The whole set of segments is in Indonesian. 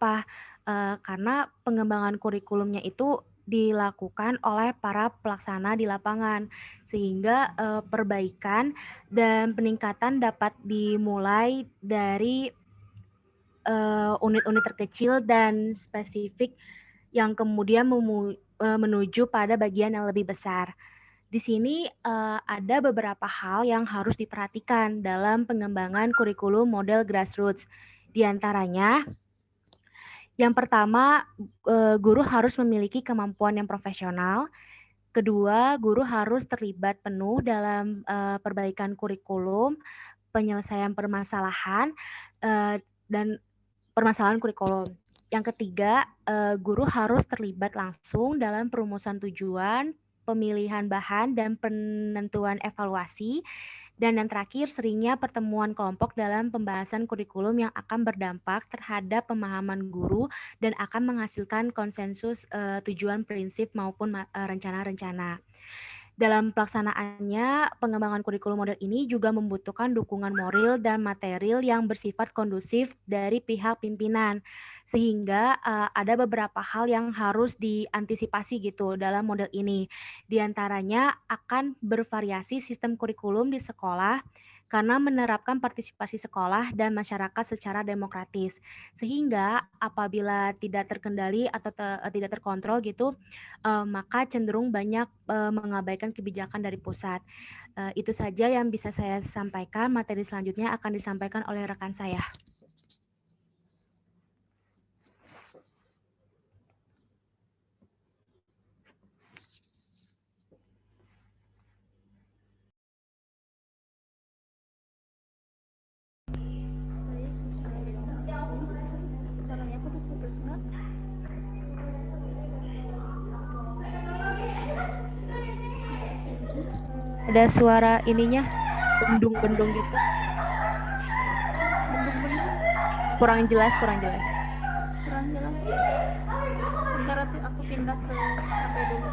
Kenapa? Karena pengembangan kurikulumnya itu dilakukan oleh para pelaksana di lapangan, sehingga perbaikan dan peningkatan dapat dimulai dari unit-unit terkecil dan spesifik yang kemudian menuju pada bagian yang lebih besar. Di sini ada beberapa hal yang harus diperhatikan dalam pengembangan kurikulum model grassroots. Di antaranya, yang pertama, guru harus memiliki kemampuan yang profesional. Kedua, guru harus terlibat penuh dalam perbaikan kurikulum, penyelesaian permasalahan, dan permasalahan kurikulum. Yang ketiga, guru harus terlibat langsung dalam perumusan tujuan, pemilihan bahan, dan penentuan evaluasi. Dan yang terakhir, seringnya pertemuan kelompok dalam pembahasan kurikulum yang akan berdampak terhadap pemahaman guru dan akan menghasilkan konsensus tujuan prinsip maupun rencana-rencana. Dalam pelaksanaannya, pengembangan kurikulum model ini juga membutuhkan dukungan moral dan material yang bersifat kondusif dari pihak pimpinan. Sehingga ada beberapa hal yang harus diantisipasi gitu dalam model ini. Di antaranya akan bervariasi sistem kurikulum di sekolah karena menerapkan partisipasi sekolah dan masyarakat secara demokratis. Sehingga apabila tidak terkendali atau tidak terkontrol gitu, maka cenderung banyak mengabaikan kebijakan dari pusat. Itu saja yang bisa saya sampaikan. Materi selanjutnya akan disampaikan oleh rekan saya. Ada suara ininya, bendung-bendung gitu. Kurang jelas. Kurang jelas. Berarti aku pindah ke HP dulu.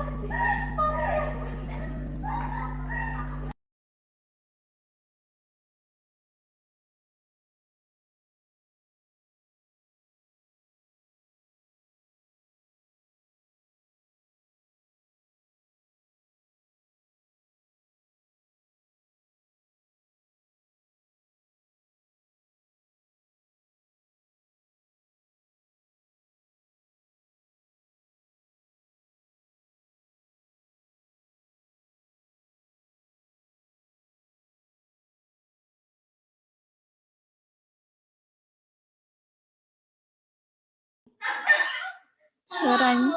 Suaranya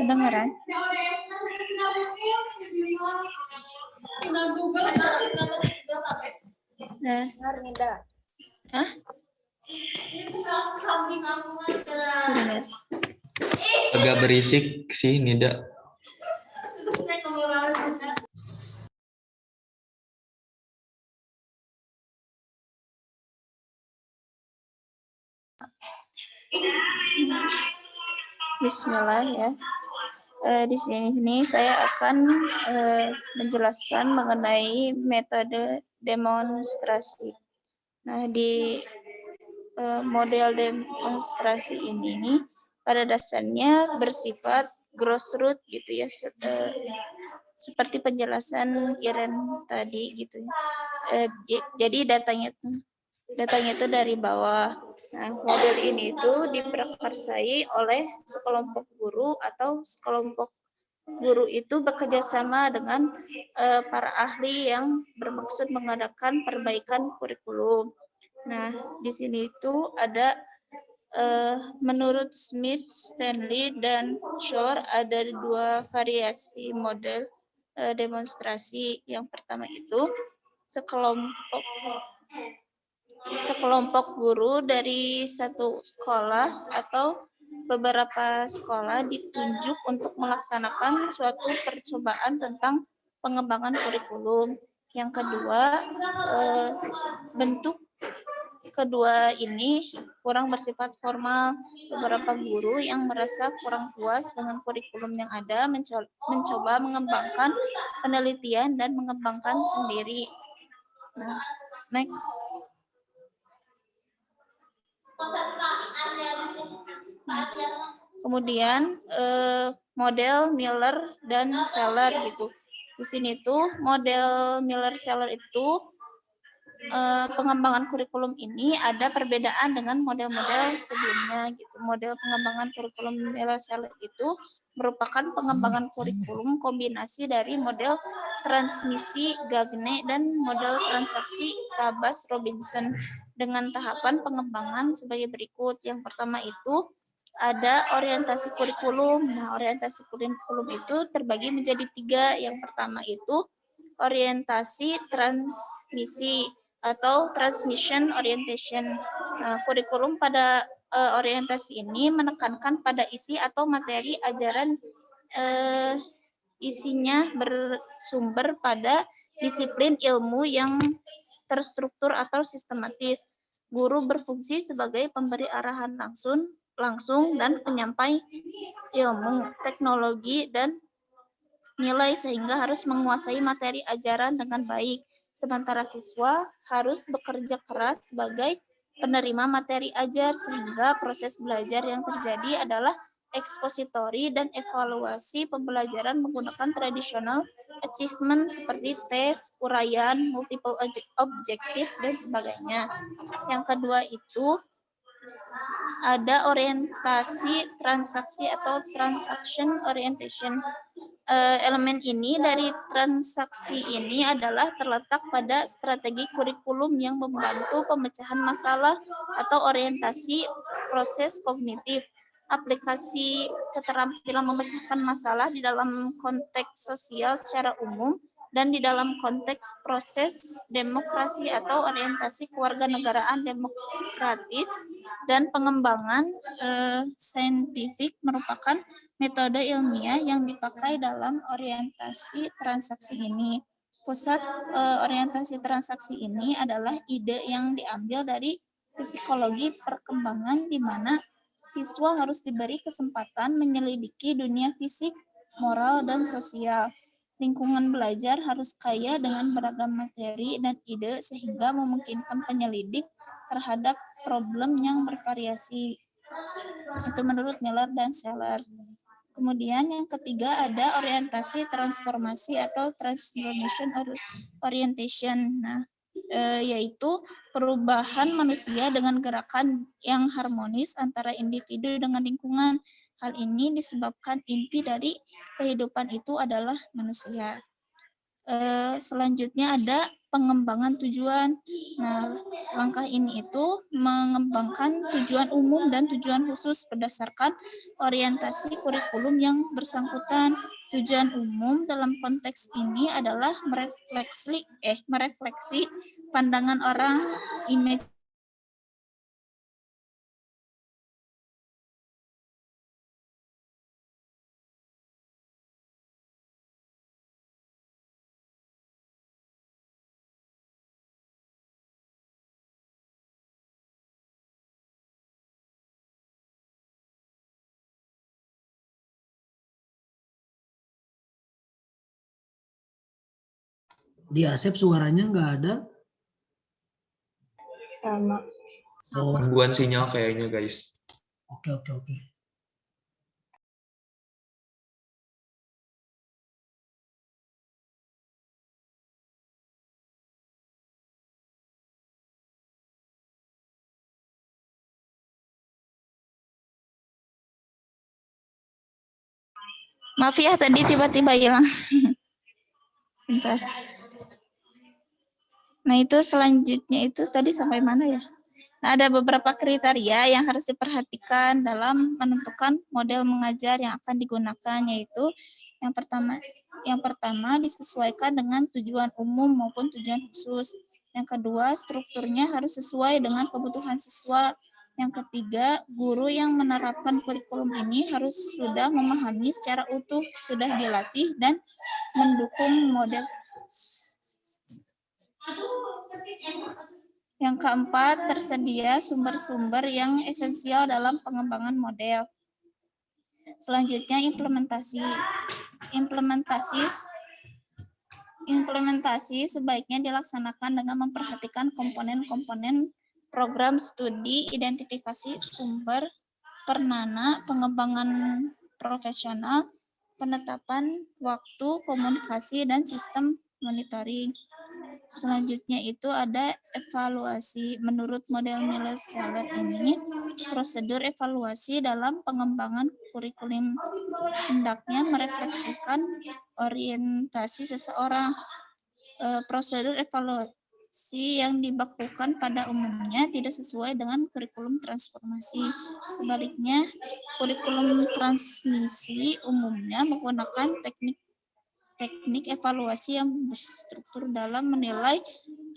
kedengaran? Hah? Agak berisik sih, Nida. Bismillah ya. Di sini saya akan menjelaskan mengenai metode demonstrasi. Nah, di model demonstrasi ini pada dasarnya bersifat grassroots gitu ya, seperti penjelasan Iren tadi gitu ya. Jadi datanya itu dari bawah. Nah, model ini itu diprakarsai oleh sekelompok guru atau sekelompok guru itu bekerja sama dengan para ahli yang bermaksud mengadakan perbaikan kurikulum. Nah, di sini itu ada menurut Smith, Stanley, dan Shore ada dua variasi model demonstrasi. Yang pertama itu sekelompok guru dari satu sekolah atau beberapa sekolah ditunjuk untuk melaksanakan suatu percobaan tentang pengembangan kurikulum. Yang kedua, bentuk kedua ini kurang bersifat formal. Beberapa guru yang merasa kurang puas dengan kurikulum yang ada mencoba mengembangkan penelitian dan mengembangkan sendiri. Nah, next. Kemudian model Miller dan Seller gitu. Di sini tuh model Miller-Seller itu pengembangan kurikulum ini ada perbedaan dengan model-model sebelumnya gitu. Model pengembangan kurikulum Miller-Seller itu merupakan pengembangan kurikulum kombinasi dari model transmisi Gagne dan model transaksi Tabas-Robinson dengan tahapan pengembangan sebagai berikut. Yang pertama itu ada orientasi kurikulum. Nah, orientasi kurikulum itu terbagi menjadi 3. Yang pertama itu orientasi transmisi atau transmission orientation. Nah, kurikulum pada orientasi ini menekankan pada isi atau materi ajaran isinya bersumber pada disiplin ilmu yang terstruktur atau sistematis. Guru berfungsi sebagai pemberi arahan langsung dan penyampai ilmu, teknologi, dan nilai sehingga harus menguasai materi ajaran dengan baik. Sementara siswa harus bekerja keras sebagai penerima materi ajar sehingga proses belajar yang terjadi adalah ekspositori dan evaluasi pembelajaran menggunakan tradisional achievement seperti tes, uraian, multiple objective, dan sebagainya. Yang kedua itu ada orientasi transaksi atau transaction orientation. Elemen ini dari transaksi ini adalah terletak pada strategi kurikulum yang membantu pemecahan masalah atau orientasi proses kognitif, aplikasi keterampilan memecahkan masalah di dalam konteks sosial secara umum, dan di dalam konteks proses demokrasi atau orientasi kewarganegaraan demokratis, dan pengembangan saintifik merupakan metode ilmiah yang dipakai dalam orientasi transaksi ini. Pusat orientasi transaksi ini adalah ide yang diambil dari psikologi perkembangan di mana siswa harus diberi kesempatan menyelidiki dunia fisik, moral, dan sosial. Lingkungan belajar harus kaya dengan beragam materi dan ide sehingga memungkinkan penyelidik terhadap problem yang bervariasi. Itu menurut Miller dan Seller. Kemudian yang ketiga ada orientasi transformasi atau transformation orientation. Nah, yaitu perubahan manusia dengan gerakan yang harmonis antara individu dengan lingkungan. Hal ini disebabkan inti dari kehidupan itu adalah manusia. Selanjutnya ada pengembangan tujuan. Nah, langkah ini itu mengembangkan tujuan umum dan tujuan khusus berdasarkan orientasi kurikulum yang bersangkutan. Tujuan umum dalam konteks ini adalah merefleksi pandangan orang, image Di Asep suaranya nggak ada. Sama. Oh, Gangguan sinyal kayaknya, guys. oke. Maaf ya tadi tiba-tiba hilang. Bentar. Nah, itu selanjutnya itu tadi sampai mana ya? Nah, ada beberapa kriteria yang harus diperhatikan dalam menentukan model mengajar yang akan digunakan, yaitu yang pertama disesuaikan dengan tujuan umum maupun tujuan khusus. Yang kedua, strukturnya harus sesuai dengan kebutuhan siswa. Yang ketiga, guru yang menerapkan kurikulum ini harus sudah memahami secara utuh, sudah dilatih, dan mendukung model. Yang keempat, tersedia sumber-sumber yang esensial dalam pengembangan model. Selanjutnya, implementasi sebaiknya dilaksanakan dengan memperhatikan komponen-komponen program studi, identifikasi sumber Pernana, pengembangan profesional, penetapan waktu, komunikasi, dan sistem monitoring. Selanjutnya itu ada evaluasi. Menurut model Miller-Saller ini, prosedur evaluasi dalam pengembangan kurikulum hendaknya merefleksikan orientasi seseorang. Prosedur evaluasi yang dibakukan pada umumnya tidak sesuai dengan kurikulum transformasi. Sebaliknya, kurikulum transmisi umumnya menggunakan teknik evaluasi yang berstruktur dalam menilai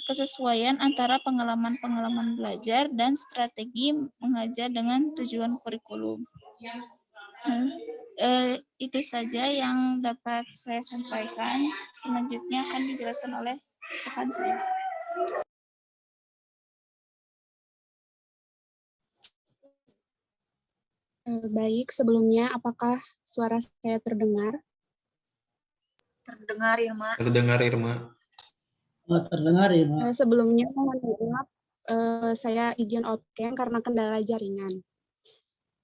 kesesuaian antara pengalaman-pengalaman belajar dan strategi mengajar dengan tujuan kurikulum. Itu saja yang dapat saya sampaikan. Selanjutnya akan dijelaskan oleh rekan saya. Baik, sebelumnya apakah suara saya terdengar? Terdengar, Irma. Terdengar, Irma. Oh, terdengar ya, Mbak. Sebelumnya mohon maaf, saya izin outcam karena kendala jaringan.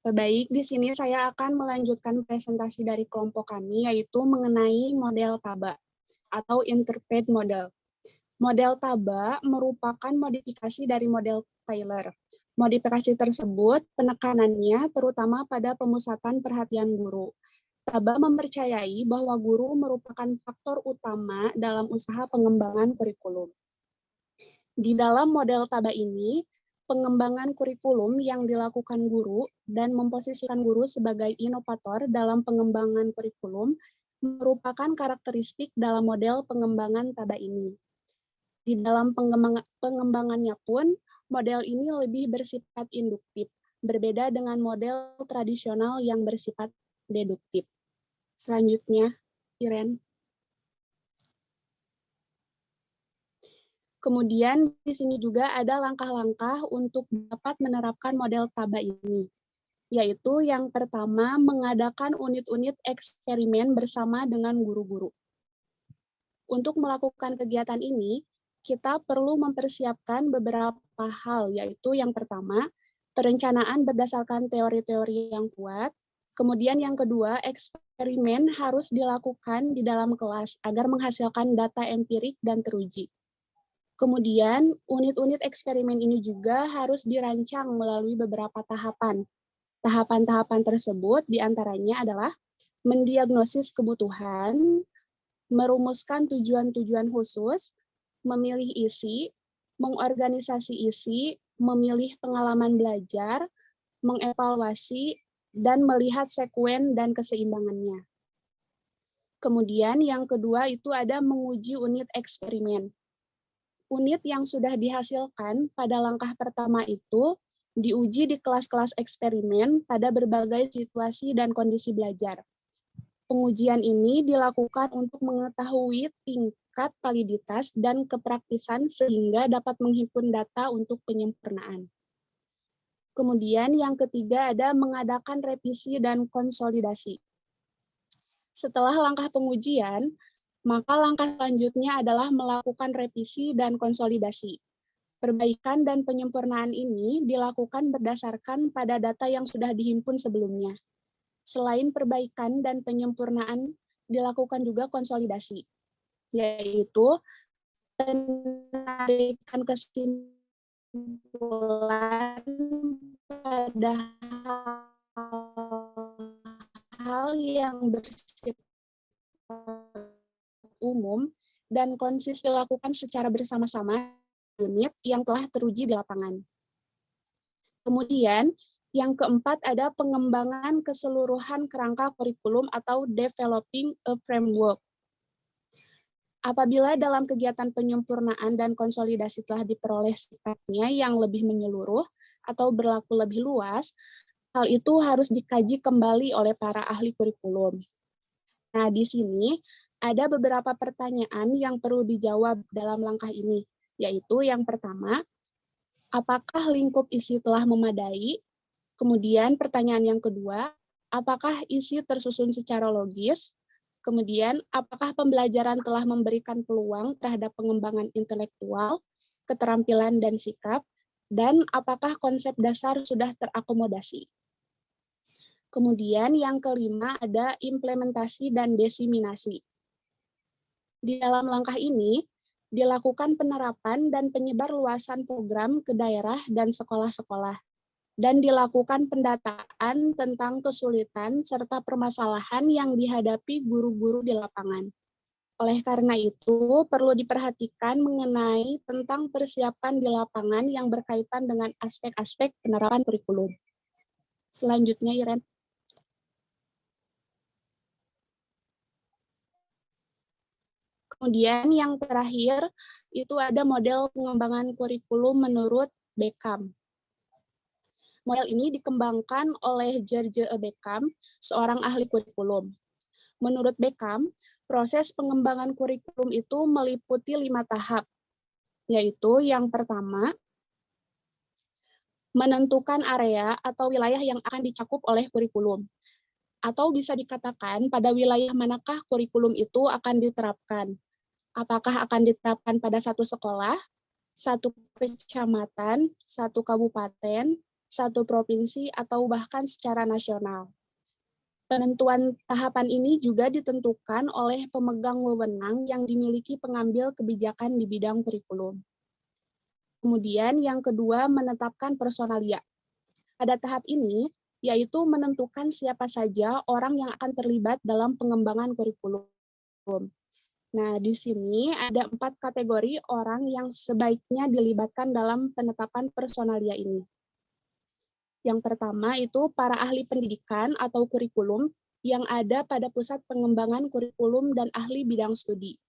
Baik, di sini saya akan melanjutkan presentasi dari kelompok kami, yaitu mengenai model TABA atau Interpret Model. Model TABA merupakan modifikasi dari model Taylor. Modifikasi tersebut penekanannya terutama pada pemusatan perhatian guru. TABA mempercayai bahwa guru merupakan faktor utama dalam usaha pengembangan kurikulum. Di dalam model TABA ini, pengembangan kurikulum yang dilakukan guru dan memposisikan guru sebagai inovator dalam pengembangan kurikulum merupakan karakteristik dalam model pengembangan TABA ini. Di dalam pengembangannya pun, model ini lebih bersifat induktif, berbeda dengan model tradisional yang bersifat deduktif. Selanjutnya, Iren. Kemudian di sini juga ada langkah-langkah untuk dapat menerapkan model TABA ini, yaitu yang pertama mengadakan unit-unit eksperimen bersama dengan guru-guru. Untuk melakukan kegiatan ini, kita perlu mempersiapkan beberapa hal, yaitu yang pertama, perencanaan berdasarkan teori-teori yang kuat. Kemudian yang kedua, eksperimen harus dilakukan di dalam kelas agar menghasilkan data empirik dan teruji. Kemudian, unit-unit eksperimen ini juga harus dirancang melalui beberapa tahapan. Tahapan-tahapan tersebut diantaranya adalah mendiagnosis kebutuhan, merumuskan tujuan-tujuan khusus, memilih isi, mengorganisasi isi, memilih pengalaman belajar, mengevaluasi, dan melihat sekuen dan keseimbangannya. Kemudian yang kedua itu ada menguji unit eksperimen. Unit yang sudah dihasilkan pada langkah pertama itu diuji di kelas-kelas eksperimen pada berbagai situasi dan kondisi belajar. Pengujian ini dilakukan untuk mengetahui tingkat validitas dan kepraktisan sehingga dapat menghimpun data untuk penyempurnaan. Kemudian yang ketiga ada mengadakan revisi dan konsolidasi. Setelah langkah pengujian, maka langkah selanjutnya adalah melakukan revisi dan konsolidasi. Perbaikan dan penyempurnaan ini dilakukan berdasarkan pada data yang sudah dihimpun sebelumnya. Selain perbaikan dan penyempurnaan, dilakukan juga konsolidasi, yaitu penarikan kesimpulan pada hal yang bersifat umum dan konsisten dilakukan secara bersama-sama unit yang telah teruji di lapangan. Kemudian, yang keempat ada pengembangan keseluruhan kerangka kurikulum atau developing a framework. Apabila dalam kegiatan penyempurnaan dan konsolidasi telah diperoleh sifatnya yang lebih menyeluruh atau berlaku lebih luas, hal itu harus dikaji kembali oleh para ahli kurikulum. Nah, di sini ada beberapa pertanyaan yang perlu dijawab dalam langkah ini, yaitu yang pertama, apakah lingkup isi telah memadai? Kemudian pertanyaan yang kedua, apakah isi tersusun secara logis? Kemudian, apakah pembelajaran telah memberikan peluang terhadap pengembangan intelektual, keterampilan, dan sikap? Dan apakah konsep dasar sudah terakomodasi? Kemudian yang kelima ada implementasi dan diseminasi. Di dalam langkah ini, dilakukan penerapan dan penyebarluasan program ke daerah dan sekolah-sekolah, dan dilakukan pendataan tentang kesulitan serta permasalahan yang dihadapi guru-guru di lapangan. Oleh karena itu, perlu diperhatikan mengenai tentang persiapan di lapangan yang berkaitan dengan aspek-aspek penerapan kurikulum. Selanjutnya, Iren. Kemudian yang terakhir, itu ada model pengembangan kurikulum menurut Beckham. Model ini dikembangkan oleh George Beckham, seorang ahli kurikulum. Menurut Beckham, proses pengembangan kurikulum itu meliputi 5 tahap, yaitu yang pertama, menentukan area atau wilayah yang akan dicakup oleh kurikulum. Atau bisa dikatakan pada wilayah manakah kurikulum itu akan diterapkan. Apakah akan diterapkan pada satu sekolah, satu kecamatan, satu kabupaten, satu provinsi, atau bahkan secara nasional. Penentuan tahapan ini juga ditentukan oleh pemegang wewenang yang dimiliki pengambil kebijakan di bidang kurikulum. Kemudian yang kedua, menetapkan personalia. Pada tahap ini, yaitu menentukan siapa saja orang yang akan terlibat dalam pengembangan kurikulum. Nah, di sini ada 4 kategori orang yang sebaiknya dilibatkan dalam penetapan personalia ini. Yang pertama itu para ahli pendidikan atau kurikulum yang ada pada pusat pengembangan kurikulum dan ahli bidang studi.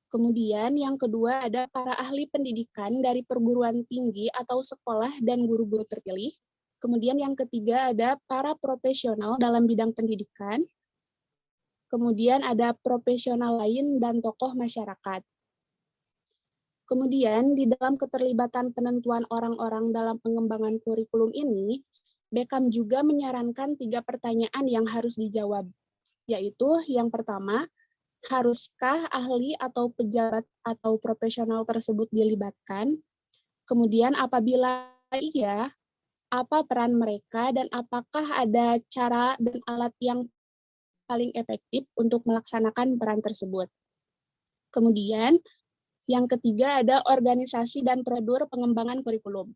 Kemudian yang kedua ada para ahli pendidikan dari perguruan tinggi atau sekolah dan guru-guru terpilih. Kemudian yang ketiga ada para profesional dalam bidang pendidikan. Kemudian ada profesional lain dan tokoh masyarakat. Kemudian di dalam keterlibatan penentuan orang-orang dalam pengembangan kurikulum ini, Beckham juga menyarankan 3 pertanyaan yang harus dijawab, yaitu yang pertama, haruskah ahli atau pejabat atau profesional tersebut dilibatkan? Kemudian apabila iya, apa peran mereka dan apakah ada cara dan alat yang paling efektif untuk melaksanakan peran tersebut. Kemudian, yang ketiga ada organisasi dan prosedur pengembangan kurikulum.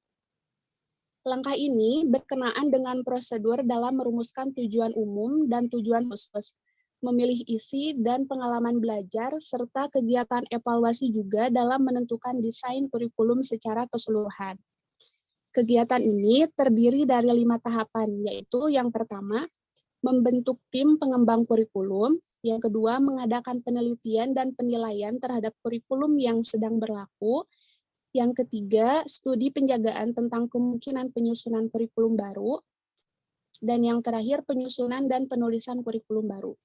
Langkah ini berkenaan dengan prosedur dalam merumuskan tujuan umum dan tujuan khusus, memilih isi dan pengalaman belajar, serta kegiatan evaluasi juga dalam menentukan desain kurikulum secara keseluruhan. Kegiatan ini terdiri dari 5 tahapan, yaitu yang pertama, membentuk tim pengembang kurikulum, yang kedua mengadakan penelitian dan penilaian terhadap kurikulum yang sedang berlaku, yang ketiga studi penjagaan tentang kemungkinan penyusunan kurikulum baru, dan yang terakhir penyusunan dan penulisan kurikulum baru.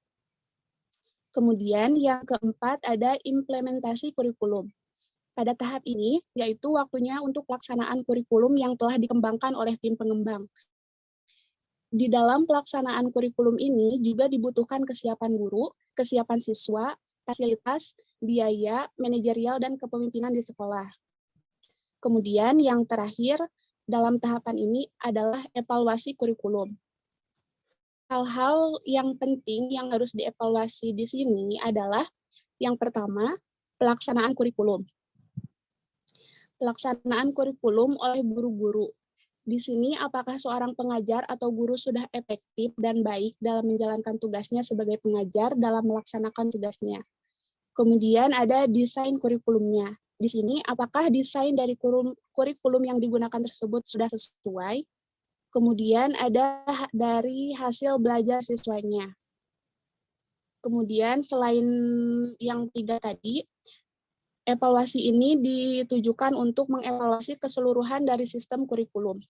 Kemudian yang keempat ada implementasi kurikulum. Pada tahap ini, yaitu waktunya untuk pelaksanaan kurikulum yang telah dikembangkan oleh tim pengembang. Di dalam pelaksanaan kurikulum ini juga dibutuhkan kesiapan guru, kesiapan siswa, fasilitas, biaya, manajerial, dan kepemimpinan di sekolah. Kemudian yang terakhir dalam tahapan ini adalah evaluasi kurikulum. Hal-hal yang penting yang harus dievaluasi di sini adalah yang pertama, pelaksanaan kurikulum. Pelaksanaan kurikulum oleh guru-guru. Di sini apakah seorang pengajar atau guru sudah efektif dan baik dalam menjalankan tugasnya sebagai pengajar dalam melaksanakan tugasnya. Kemudian ada desain kurikulumnya. Di sini apakah desain dari kurikulum yang digunakan tersebut sudah sesuai. Kemudian ada dari hasil belajar siswanya. Kemudian selain yang 3 tadi, evaluasi ini ditujukan untuk mengevaluasi keseluruhan dari sistem kurikulum.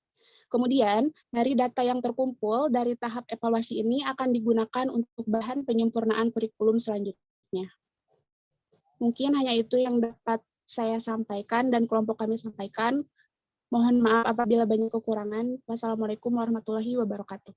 Kemudian, dari data yang terkumpul dari tahap evaluasi ini akan digunakan untuk bahan penyempurnaan kurikulum selanjutnya. Mungkin hanya itu yang dapat saya sampaikan dan kelompok kami sampaikan. Mohon maaf apabila banyak kekurangan. Wassalamualaikum warahmatullahi wabarakatuh.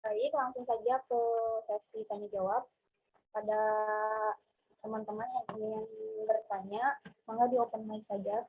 Baik, langsung saja ke sesi tanya jawab. Pada teman-teman yang ingin bertanya, monggo di open mic saja.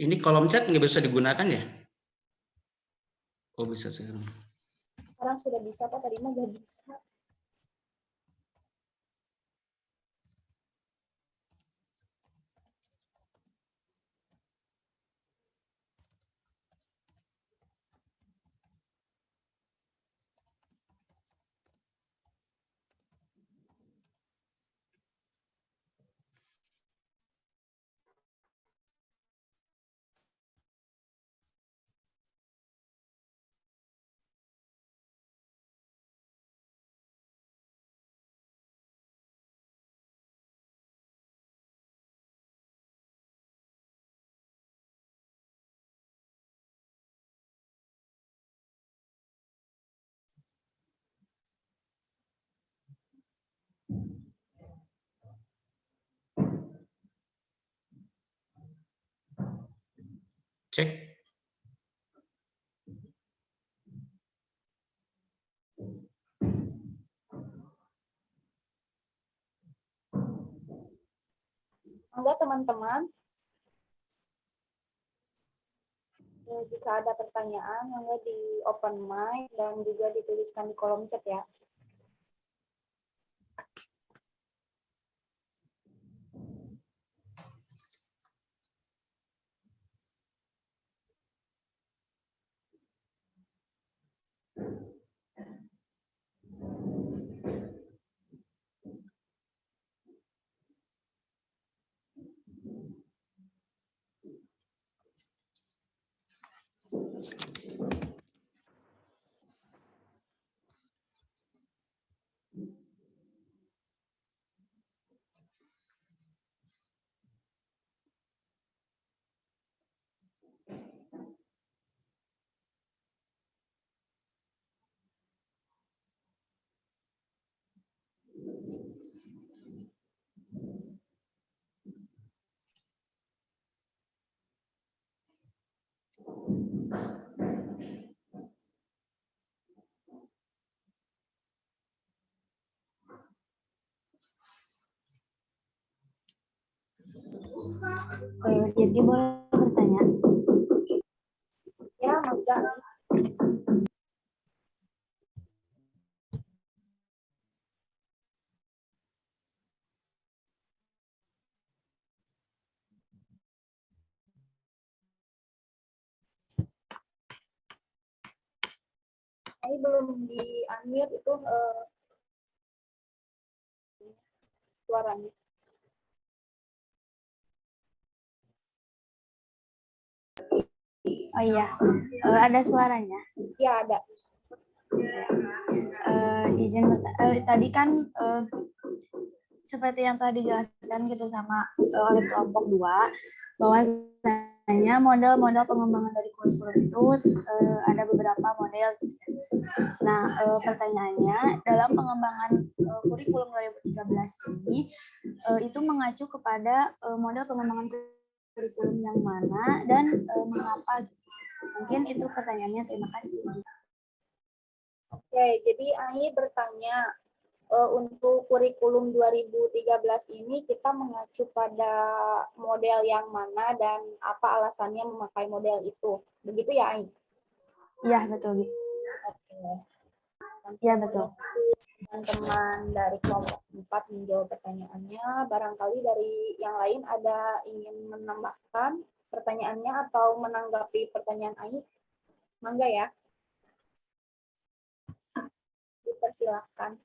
Ini kolom chat nggak bisa digunakan ya? Oh bisa sekarang. Sekarang sudah bisa, Pak. Tadi mah nggak bisa. Cek. Monggo teman-teman, jika ada pertanyaan, monggo di open mic dan juga dituliskan di kolom chat ya. Jadi boleh bertanya? Ya, mangga. Ini belum di unmute itu suaranya. Oh iya, ada suaranya. Ya, ada. Izin tadi kan seperti yang tadi dijelaskan gitu sama oleh kelompok 2 bahwa model-model pengembangan dari kurikulum itu ada beberapa model. Nah, pertanyaannya dalam pengembangan kurikulum 2013 ini itu mengacu kepada model pengembangan kurikulum yang mana dan mengapa? Mungkin itu pertanyaannya. Terima kasih. Oke, jadi Ai bertanya, untuk kurikulum 2013 ini kita mengacu pada model yang mana dan apa alasannya memakai model itu. Begitu ya, Ai? Iya, betul. Oke. Iya, betul. Teman-teman dari kelompok 4 menjawab pertanyaannya. Barangkali dari yang lain ada ingin menambahkan pertanyaannya atau menanggapi pertanyaan Ai? Mangga ya. Dipersilakan.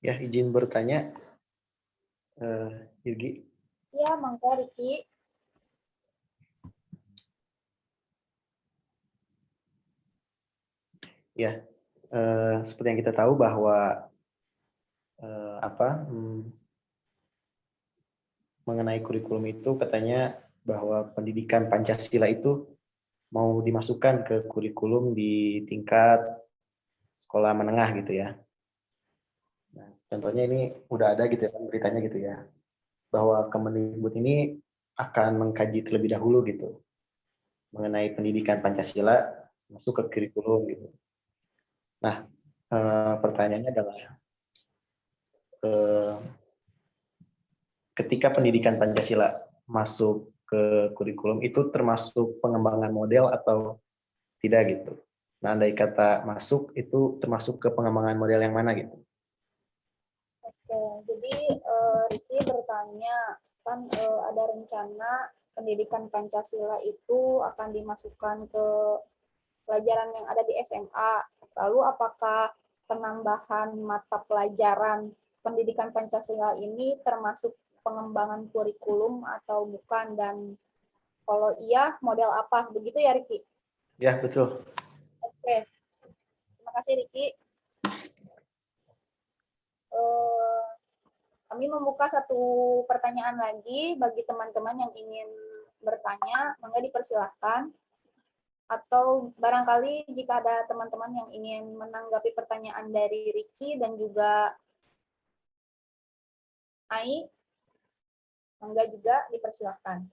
Ya, izin bertanya, Yugi. Ya, mangga Riki. Ya, seperti yang kita tahu bahwa mengenai kurikulum itu katanya bahwa pendidikan Pancasila itu mau dimasukkan ke kurikulum di tingkat sekolah menengah gitu ya. Nah, contohnya ini udah ada gitu ya beritanya gitu ya, bahwa Kemendikbud ini akan mengkaji terlebih dahulu gitu mengenai pendidikan Pancasila masuk ke kurikulum gitu. Nah, pertanyaannya adalah ketika pendidikan Pancasila masuk ke kurikulum itu termasuk pengembangan model atau tidak gitu. Nah, andai kata masuk itu termasuk ke pengembangan model yang mana gitu. Oke, jadi Riki bertanya, kan ada rencana pendidikan Pancasila itu akan dimasukkan ke pelajaran yang ada di SMA. Lalu apakah penambahan mata pelajaran pendidikan Pancasila ini termasuk pengembangan kurikulum atau bukan? Dan kalau iya, model apa? Begitu ya, Riki? Ya, betul. Oke, terima kasih, Riki. Kami membuka satu pertanyaan lagi bagi teman-teman yang ingin bertanya, monggo dipersilahkan. Atau barangkali jika ada teman-teman yang ingin menanggapi pertanyaan dari Riki dan juga Ai, monggo juga dipersilahkan.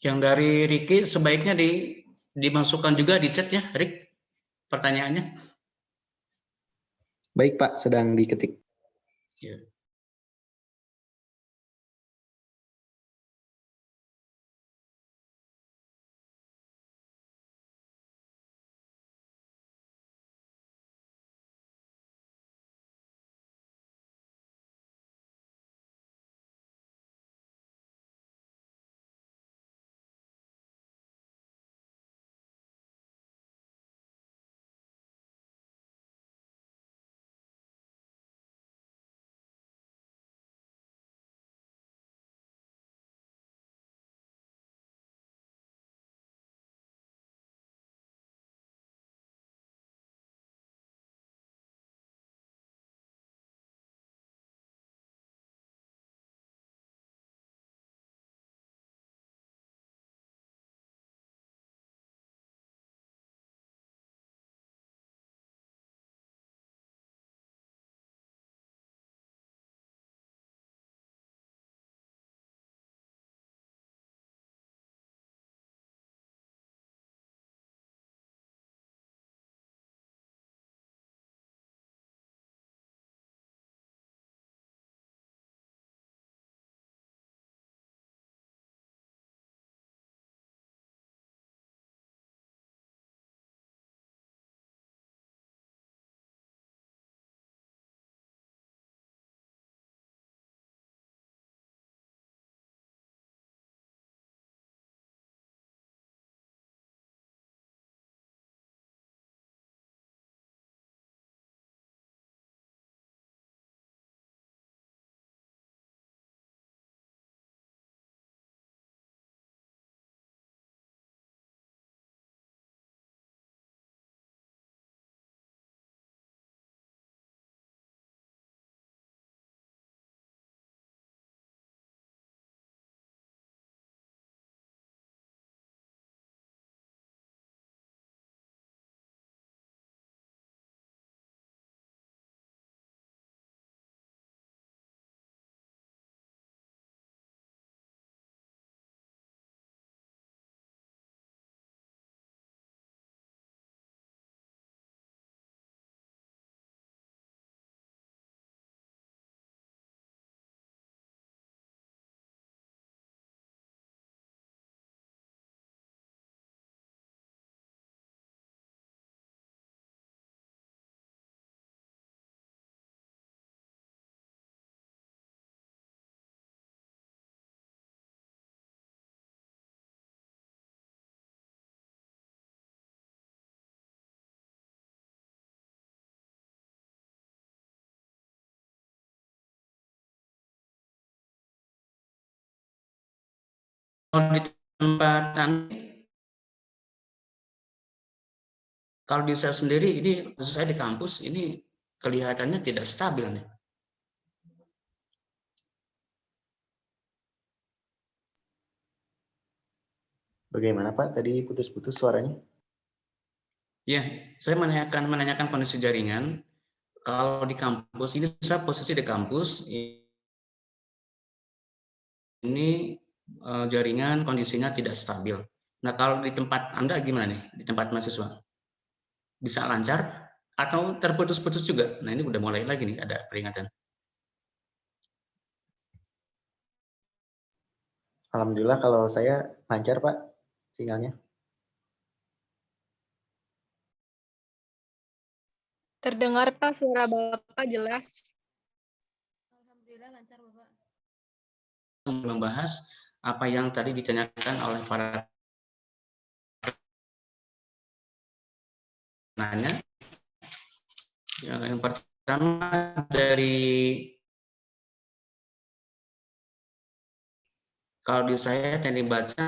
Yang dari Ricky sebaiknya dimasukkan juga di chat ya, Rick, pertanyaannya. Baik, Pak, sedang diketik. Ya. di tempat kalau di saya sendiri ini, saya di kampus ini kelihatannya tidak stabil nih. Bagaimana Pak? Tadi putus-putus suaranya. Ya, saya menanyakan kondisi jaringan. Kalau di kampus ini, saya posisi di kampus ini jaringan kondisinya tidak stabil. Nah, kalau di tempat Anda gimana nih? Di tempat mahasiswa bisa lancar atau terputus-putus juga? Nah, ini udah mulai lagi nih ada peringatan. Alhamdulillah kalau saya lancar Pak sinyalnya. Terdengar Pak, suara Bapak jelas. Alhamdulillah lancar Bapak. Membahas apa yang tadi ditanyakan oleh para nanya. Yang pertama dari kalau di saya yang dibaca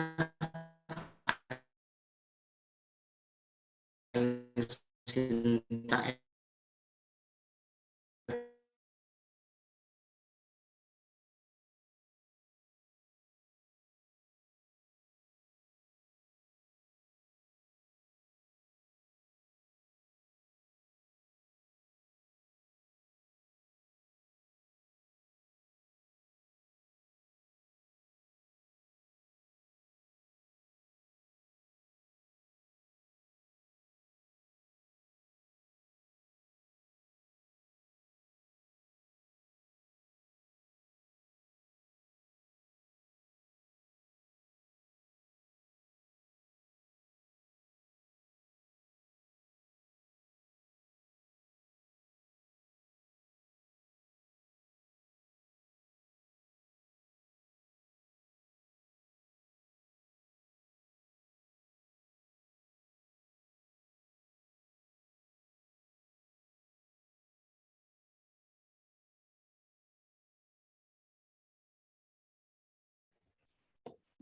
Sinta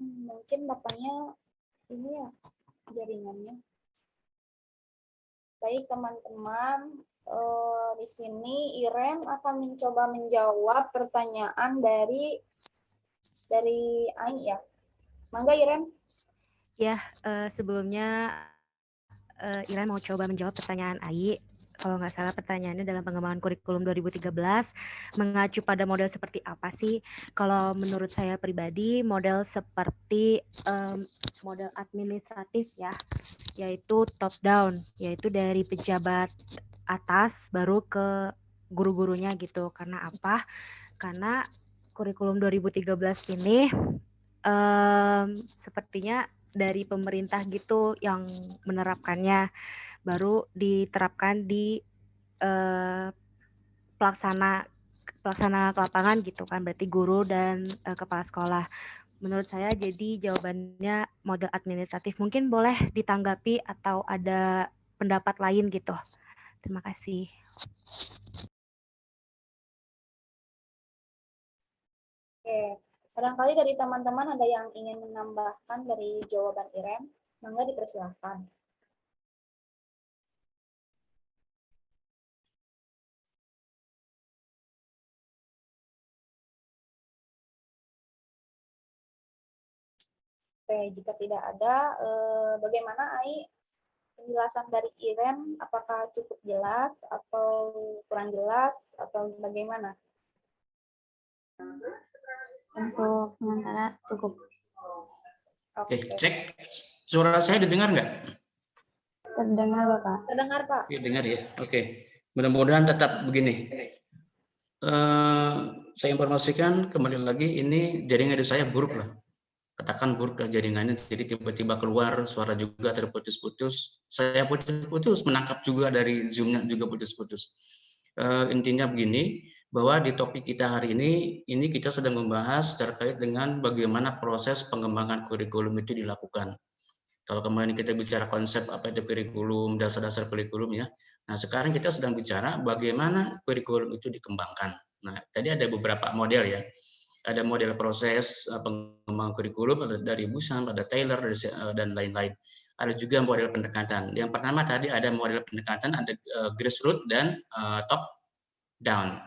Mungkin Bapaknya ini ya jaringannya. Baik teman-teman, di sini Iren akan mencoba menjawab pertanyaan dari Ai ya. Mangga Iren. Ya, sebelumnya Iren mau coba menjawab pertanyaan Ai. Kalau nggak salah pertanyaannya dalam pengembangan kurikulum 2013 mengacu pada model seperti apa sih? Kalau menurut saya pribadi model seperti model administratif ya, yaitu top down, yaitu dari pejabat atas baru ke guru-gurunya gitu. Karena apa? Karena kurikulum 2013 ini sepertinya dari pemerintah gitu yang menerapkannya, baru diterapkan di pelaksana ke lapangan gitu kan, berarti guru dan kepala sekolah. Menurut saya jadi jawabannya model administratif. Mungkin boleh ditanggapi atau ada pendapat lain gitu. Terima kasih. Oke, barangkali dari teman-teman ada yang ingin menambahkan dari jawaban Iren, mangga dipersilahkan. Oke, jika tidak ada, bagaimana Ai penjelasan dari Iren? Apakah cukup jelas atau kurang jelas atau bagaimana? Untuk sementara cukup. Oke, cek suara saya didengar nggak? Terdengar Bapak. Terdengar Pak. Oke, dengar ya. Oke, mudah-mudahan tetap begini. Saya informasikan kembali lagi, ini jaringan di saya buruk lah. Katakan buruk lah jaringannya, jadi tiba-tiba keluar suara juga terputus-putus. Saya putus-putus, menangkap juga dari Zoom-nya juga putus-putus. Intinya begini, bahwa di topik kita hari ini kita sedang membahas terkait dengan bagaimana proses pengembangan kurikulum itu dilakukan. Kalau kemarin kita bicara konsep apa itu kurikulum, dasar-dasar kurikulum ya. Nah, sekarang kita sedang bicara bagaimana kurikulum itu dikembangkan. Nah, tadi ada beberapa model ya. Ada model proses pengembangan kurikulum, ada dari Busam, ada Taylor, dan lain-lain. Ada juga model pendekatan. Yang pertama tadi ada model pendekatan, ada grassroots dan top down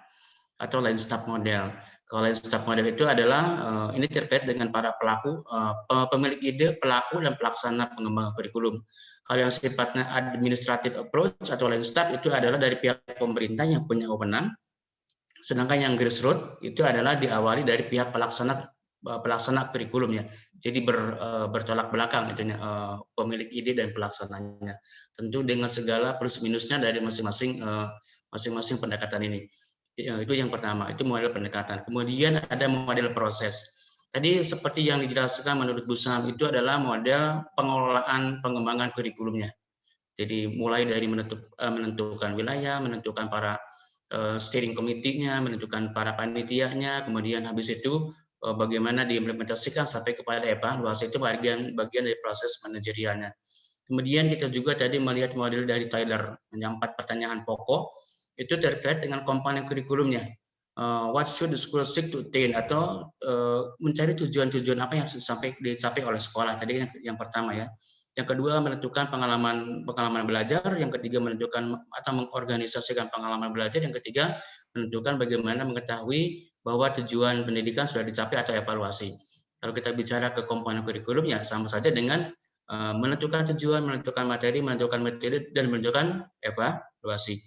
atau line staff model. Kalau line staff model itu adalah ini terkait dengan para pelaku, pemilik ide, pelaku dan pelaksana pengembangan kurikulum. Kalau yang sifatnya administrative approach atau line staff itu adalah dari pihak pemerintah yang punya wewenang. Sedangkan yang grassroots itu adalah diawali dari pihak pelaksana kurikulumnya. Jadi bertolak belakang itunya pemilik ide dan pelaksananya. Tentu dengan segala plus minusnya dari masing-masing pendekatan ini. Itu yang pertama, itu model pendekatan. Kemudian ada model proses. Tadi seperti yang dijelaskan menurut Busam itu adalah model pengelolaan pengembangan kurikulumnya. Jadi mulai dari menentukan wilayah, menentukan para steering committee-nya, menentukan para panitianya, kemudian habis itu bagaimana diimplementasikan sampai kepada evaluasi, itu bagian dari proses manajerialnya. Kemudian kita juga tadi melihat model dari Tyler, 4 pertanyaan pokok, itu terkait dengan komponen kurikulumnya. What should the school seek to attain, atau mencari tujuan-tujuan apa yang harus dicapai oleh sekolah, tadi yang pertama ya. Yang kedua menentukan pengalaman belajar, yang ketiga menentukan atau mengorganisasikan pengalaman belajar, yang ketiga menentukan bagaimana mengetahui bahwa tujuan pendidikan sudah dicapai atau evaluasi. Kalau kita bicara ke komponen kurikulum ya sama saja dengan menentukan tujuan, menentukan materi, menentukan metode, dan menentukan evaluasi.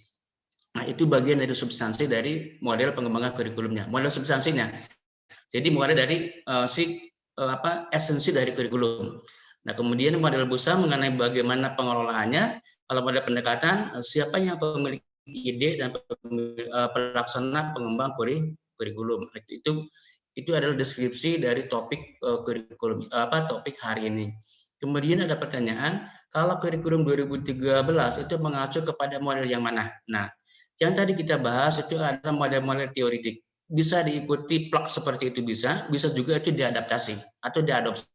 Nah, itu bagian dari substansi dari model pengembangan kurikulumnya. Model substansinya. Jadi mulai dari esensi dari kurikulum. Nah, kemudian model Busam mengenai bagaimana pengelolaannya. Kalau model pendekatan, siapa yang pemilik ide dan pelaksana pengembang kurikulum. Itu adalah deskripsi dari topik kurikulum topik hari ini. Kemudian ada pertanyaan, kalau kurikulum 2013 itu mengacu kepada model yang mana? Nah, yang tadi kita bahas itu adalah model-model teoritik. Bisa diikuti plak seperti itu bisa juga itu diadaptasi atau diadopsi.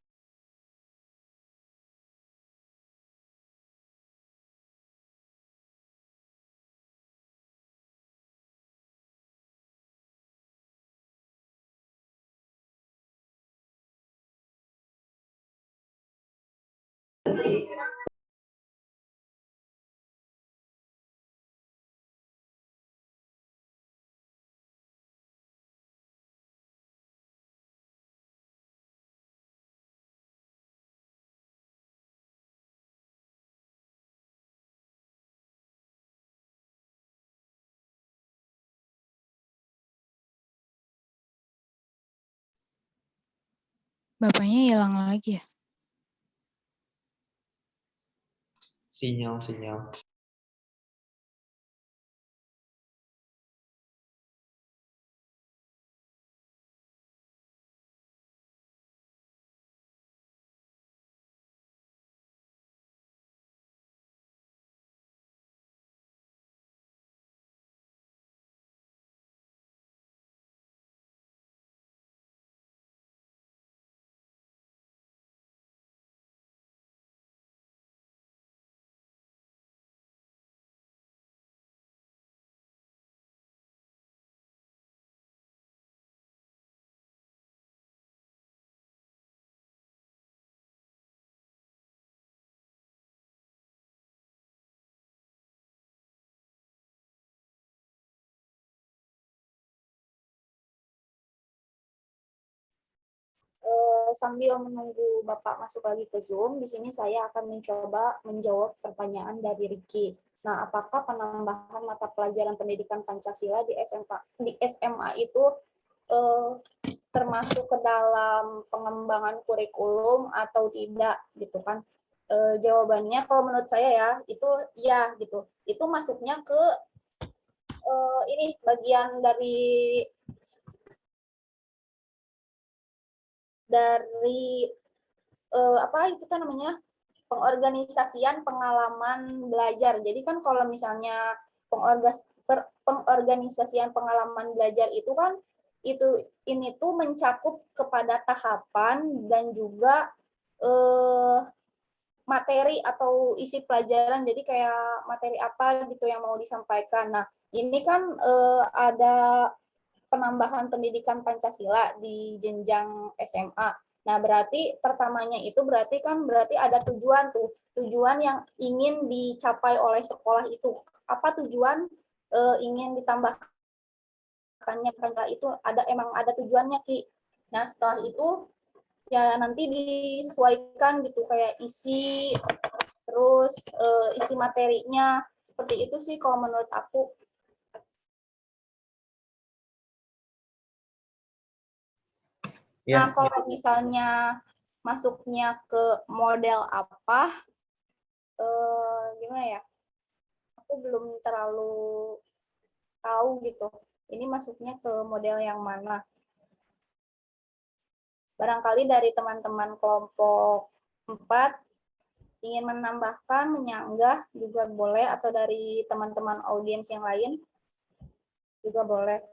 Bapaknya hilang lagi ya? Sinyal. Sambil menunggu Bapak masuk lagi ke Zoom, di sini saya akan mencoba menjawab pertanyaan dari Ricky. Nah, apakah penambahan mata pelajaran pendidikan Pancasila di SMA itu termasuk ke dalam pengembangan kurikulum atau tidak gitu kan? Jawabannya kalau menurut saya ya itu ya gitu. Itu masuknya ke ini bagian dari apa itu kan namanya pengorganisasian pengalaman belajar. Jadi kan kalau misalnya pengorganisasian pengalaman belajar itu kan ini tuh mencakup kepada tahapan dan juga materi atau isi pelajaran. Jadi kayak materi apa gitu yang mau disampaikan. Nah, ini kan ada penambahan pendidikan Pancasila di jenjang SMA. Nah, berarti pertamanya itu berarti ada tujuan tuh, tujuan yang ingin dicapai oleh sekolah itu. Apa tujuan ingin ditambahkannya Pancasila itu emang ada tujuannya, Ki. Nah, setelah itu ya nanti disesuaikan gitu kayak isi, terus isi materinya, seperti itu sih kalau menurut aku. Nah, kalau misalnya masuknya ke model apa, gimana ya? Aku belum terlalu tahu gitu. Ini masuknya ke model yang mana? Barangkali dari teman-teman kelompok 4 ingin menambahkan, menyanggah juga boleh, atau dari teman-teman audiens yang lain juga boleh.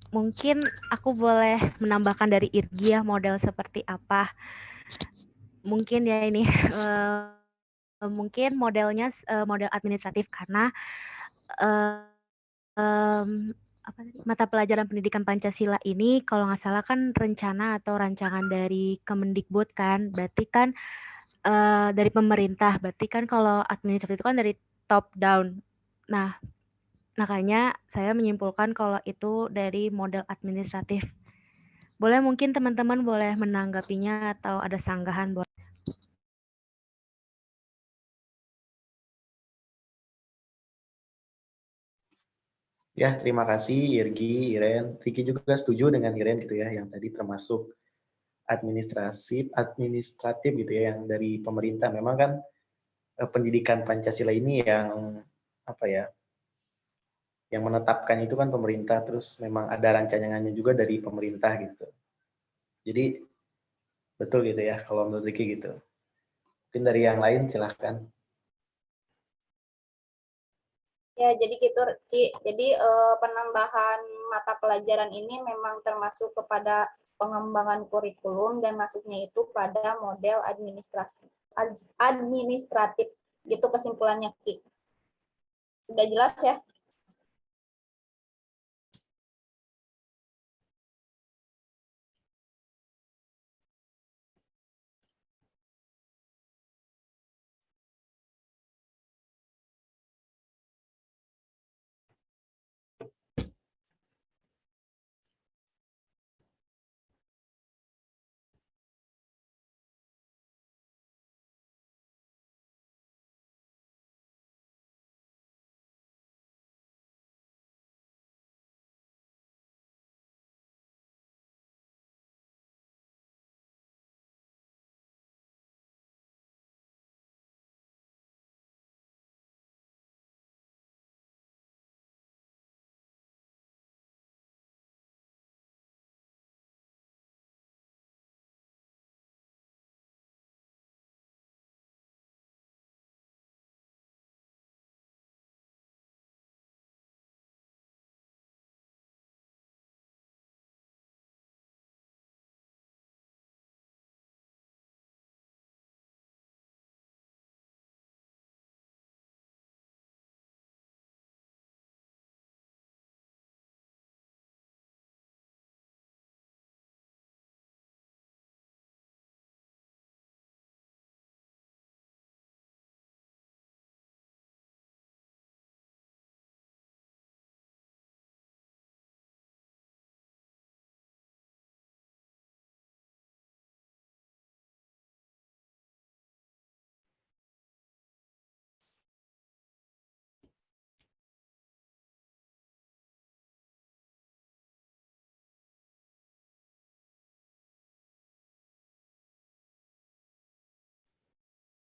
Mungkin aku boleh menambahkan dari Irgi ya, model seperti apa. Mungkin ya ini mungkin modelnya model administratif karena mata pelajaran pendidikan Pancasila ini kalau nggak salah kan rencana atau rancangan dari Kemendikbud kan, berarti kan dari pemerintah, berarti kan kalau administratif itu kan dari top down. Nah, makanya saya menyimpulkan kalau itu dari model administratif. Boleh mungkin teman-teman boleh menanggapinya atau ada sanggahan. Ya, terima kasih Irgi, Iren. Riki juga setuju dengan Iren gitu ya, yang tadi termasuk administratif gitu ya, yang dari pemerintah. Memang kan pendidikan Pancasila ini yang apa ya, yang menetapkan itu kan pemerintah, terus memang ada rancangannya juga dari pemerintah gitu. Jadi betul gitu ya kalau menurut Riki gitu. Mungkin dari yang lain silahkan. Ya, jadi gitu, jadi penambahan mata pelajaran ini memang termasuk kepada pengembangan kurikulum dan masuknya itu pada model administratif. Gitu kesimpulannya, Ki. Sudah jelas ya?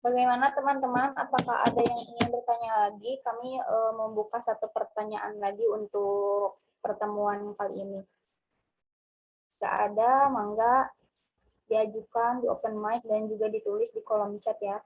Bagaimana teman-teman? Apakah ada yang ingin bertanya lagi? Kami membuka satu pertanyaan lagi untuk pertemuan kali ini. Jika ada, mangga diajukan di open mic dan juga ditulis di kolom chat ya.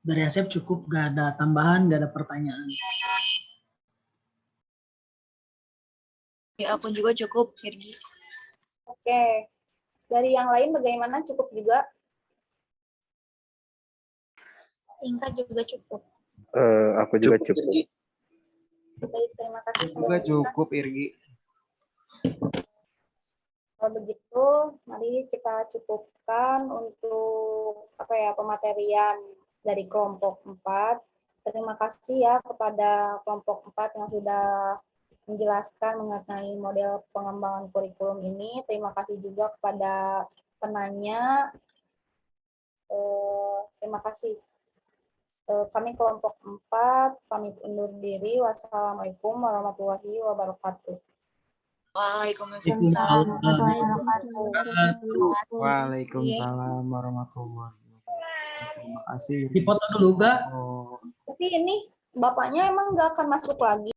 Dari Asep cukup, gak ada tambahan, gak ada pertanyaan. Ya, aku juga cukup, Irgi. Oke. Dari yang lain bagaimana? Cukup juga? Inka juga cukup. Aku juga cukup. Baik, terima kasih Juga semuanya. cukup, Irgi. Kalau begitu, mari kita cukupkan untuk pematerian dari kelompok 4. Terima kasih ya kepada kelompok 4 yang sudah menjelaskan mengenai model pengembangan kurikulum ini. Terima kasih juga kepada penanya. Terima kasih. Kami kelompok 4 pamit undur diri. Wassalamualaikum warahmatullahi wabarakatuh. Waalaikumsalam. Waalaikumsalam warahmatullahi wabarakatuh. Terima kasih. Dipoto dulu, Ga? Tapi ini bapaknya emang nggak akan masuk lagi.